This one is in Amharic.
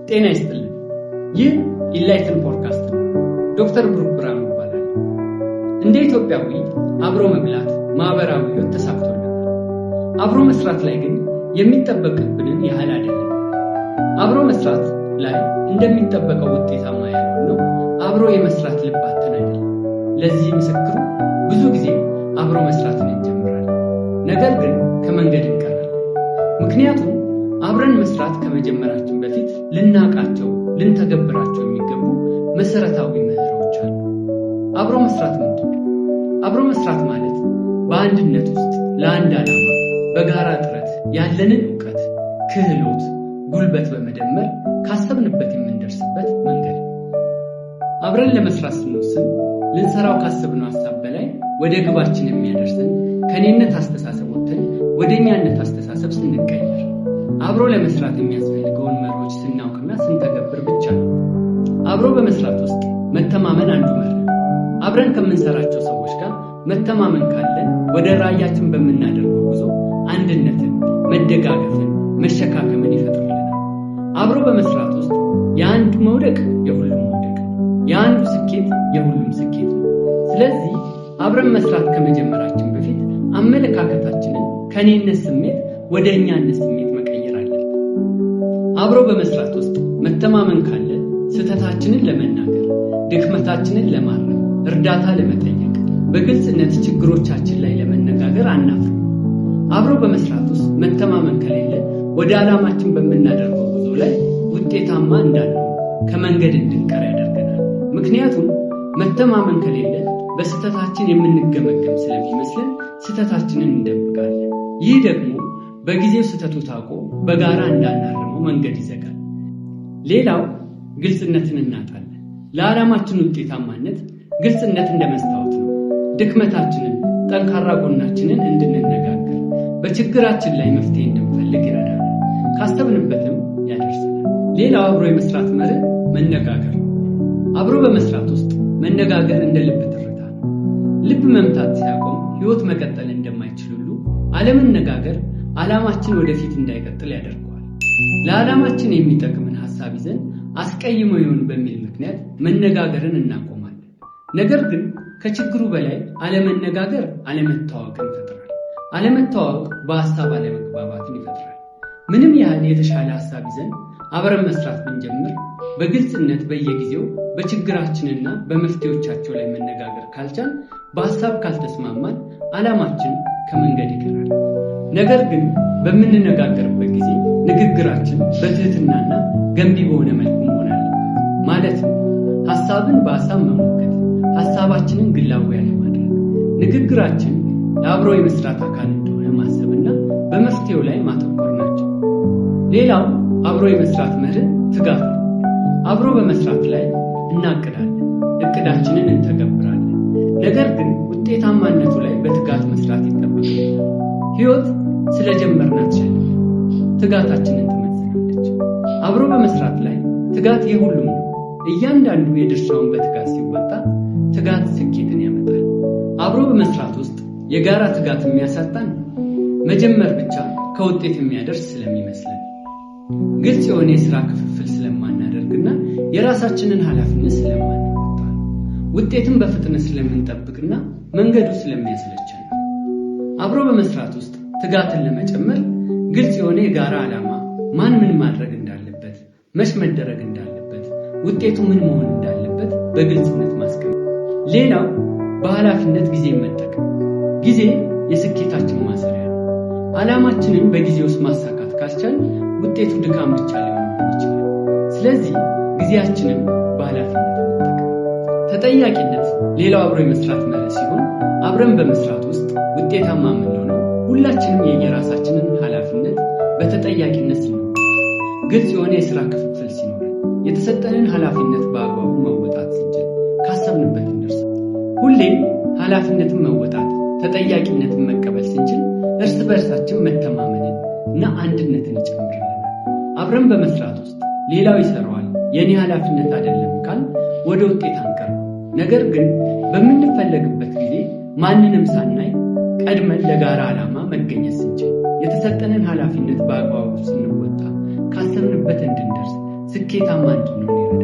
ጤና ይስጥልኝ። ይህ ኢንላይትን ፖድካስት ነው። ዶክተር ብሩክ ብርሃኑ ይባላል። እንደ ኢትዮጵያዊ አብሮ መብላት ማህበራዊ ህይወት ተሳክቶልናል። አብሮ መስራት ላይ ግን የሚጠበቅብንን ያህል አይደለም። አብሮ መስራት ላይ እንደሚጠበቀው ውጤታማ ያልሆነው አብሮ የመስራት ልባትን አይደለም። ለዚህ ምስክሩ ብዙ ጊዜ አብሮ መስራትን እንጀምራለን፣ ነገር ግን ከመንገድ እንቀራለን። ምክንያቱም አብረን መስራት ከመጀመራችን በፊት ልናቃቸው ልንተገብራቸው የሚገቡ መሰረታዊ መርሆች አሉ። አብሮ መስራት ምንድን ነው? አብሮ መስራት ማለት በአንድነት ውስጥ ለአንድ ዓላማ በጋራ ጥረት ያለንን ዕውቀት፣ ክህሎት፣ ጉልበት በመደመር ካሰብንበት የምንደርስበት መንገድ ነው። አብረን ለመስራት ስንወስን ልንሰራው ካሰብነው ሐሳብ በላይ ወደ ግባችን የሚያደርሰን ከኔነት አስተሳሰብ ወጥተን ወደ እኛነት አስተሳሰብ ስንቀየር አብሮ ለመስራት የሚያስፈልገውን መርሆች ስናውቅና ስንተገብር ብቻ ነው። አብሮ በመስራት ውስጥ መተማመን አንዱ መርህ። አብረን ከምንሰራቸው ሰዎች ጋር መተማመን ካለን ወደ ራዕያችን በምናደርገው ጉዞ አንድነትን፣ መደጋገፍን፣ መሸካከምን ይፈጥርልናል። አብሮ በመስራት ውስጥ የአንዱ መውደቅ የሁሉም መውደቅ፣ የአንዱ ስኬት የሁሉም ስኬት ነው። ስለዚህ አብረን መስራት ከመጀመራችን በፊት አመለካከታችንን ከኔነት ስሜት ወደ እኛነት ስሜት መቀየር አለብን። አብሮ በመስራት ውስጥ መተማመን ካለ ስህተታችንን ለመናገር፣ ድክመታችንን ለማረም፣ እርዳታ ለመጠየቅ፣ በግልጽነት ችግሮቻችን ላይ ለመነጋገር አናፍርም። አብሮ በመስራት ውስጥ መተማመን ከሌለ ወደ ዓላማችን በምናደርገው ጉዞ ላይ ውጤታማ እንዳንሆን ከመንገድ እንድንቀር ያደርገናል። ምክንያቱም መተማመን ከሌለ በስህተታችን የምንገመገም ስለሚመስለን ስህተታችንን እንደብቃለን። ይህ ደግሞ በጊዜው ስህተቱ ታውቆ በጋራ እንዳናርመው መንገድ ይዘጋል። ሌላው ግልጽነትን እናጣለን። ለዓላማችን ውጤታማነት ግልጽነት እንደ መስታወት ነው። ድክመታችንን፣ ጠንካራ ጎናችንን እንድንነጋገር፣ በችግራችን ላይ መፍትሄ እንድንፈልግ ይረዳናል፣ ካሰብንበትም ያደርሰናል። ሌላው አብሮ የመስራት መርህ መነጋገር ነው። አብሮ በመስራት ውስጥ መነጋገር እንደ ልብ ትርታ ነው። ልብ መምታት ሲያቆም ሕይወት መቀጠል እንደማይችል ሁሉ አለመነጋገር ዓላማችን ወደፊት እንዳይቀጥል ያደርገዋል። ለዓላማችን የሚጠቅምን ሐሳብ ይዘን አስቀይሞ ይሆን በሚል ምክንያት መነጋገርን እናቆማለን። ነገር ግን ከችግሩ በላይ አለመነጋገር አለመተዋወቅን ይፈጥራል። አለመተዋወቅ በሐሳብ አለመግባባትን ይፈጥራል። ምንም ያህል የተሻለ ሐሳብ ይዘን አብረን መስራት ብንጀምር በግልጽነት በየጊዜው በችግራችንና በመፍትሄዎቻቸው ላይ መነጋገር ካልቻል፣ በሐሳብ ካልተስማማን ዓላማችን ከመንገድ ይቀራል። ነገር ግን በምንነጋገርበት ጊዜ ንግግራችን በትህትናና ገንቢ በሆነ መልኩ መሆን አለበት። ማለትም ሐሳብን በሐሳብ መሞገት፣ ሐሳባችንን ግላዊ ያለማድረግ፣ ንግግራችን ለአብሮ የመስራት አካል እንደሆነ ማሰብና በመፍትሄው ላይ ማተኮር ናቸው። ሌላው አብሮ የመስራት መርህ ትጋት ነው። አብሮ በመስራት ላይ እናቅዳለን፣ እቅዳችንን እንተገብራለን። ነገር ግን ውጤታማነቱ ላይ በትጋት መስራት ይጠበቃል። ሕይወት ስለጀመርናት ሸልፍ ትጋታችንን ትመዝናለች። አብሮ በመስራት ላይ ትጋት የሁሉም ነው። እያንዳንዱ የድርሻውን በትጋት ሲወጣ ትጋት ስኬትን ያመጣል። አብሮ በመስራት ውስጥ የጋራ ትጋት የሚያሳጣን መጀመር ብቻ ከውጤት የሚያደርስ ስለሚመስለን፣ ግልጽ የሆነ የሥራ ክፍፍል ስለማናደርግና የራሳችንን ኃላፊነት ስለማንወጣ፣ ውጤትን በፍጥነት ስለምንጠብቅና መንገዱ ስለሚያስለቸን። አብሮ በመስራት ውስጥ ትጋትን ለመጨመር ግልጽ የሆነ የጋራ ዓላማ፣ ማን ምን ማድረግ እንዳለበት፣ መች መደረግ እንዳለበት፣ ውጤቱ ምን መሆን እንዳለበት በግልጽነት ማስቀመጥ። ሌላው በኃላፊነት ጊዜ መጠቀም። ጊዜ የስኬታችን ማሰሪያ ነው። ዓላማችንን በጊዜ ውስጥ ማሳካት ካልቻል ውጤቱ ድካም ብቻ ሊሆን ይችላል። ስለዚህ ጊዜያችንን በኃላፊነት መጠቀም። ተጠያቂነት ሌላው አብሮ የመስራት መርህ ሲሆን አብረን በመስራት ውስጥ ውጤታማ የምንሆነው ሁላችንም የየራሳችንን ኃላፊነት በተጠያቂነት ሲኖር፣ ግልጽ የሆነ የሥራ ክፍፍል ሲኖር፣ የተሰጠንን ኃላፊነት በአግባቡ መወጣት ስንችል ካሰብንበት እንደርሳለን። ሁሌም ኃላፊነትን መወጣት፣ ተጠያቂነትን መቀበል ስንችል እርስ በርሳችን መተማመንን እና አንድነትን ይጨምርልናል። አብረን በመስራት ውስጥ ሌላው ይሰራዋል የኔ ኃላፊነት አይደለም ካል ወደ ውጤት አንቀርም። ነገር ግን በምንፈለግበት ጊዜ ማንንም ሳናይ ቀድመን ለጋራ ዓላማ መገኘት ስንችል፣ የተሰጠንን ኃላፊነት በአግባቡ ስንወጣ፣ ካሰብንበት እንድንደርስ ስኬታማ እንድንሆን ይረዳል።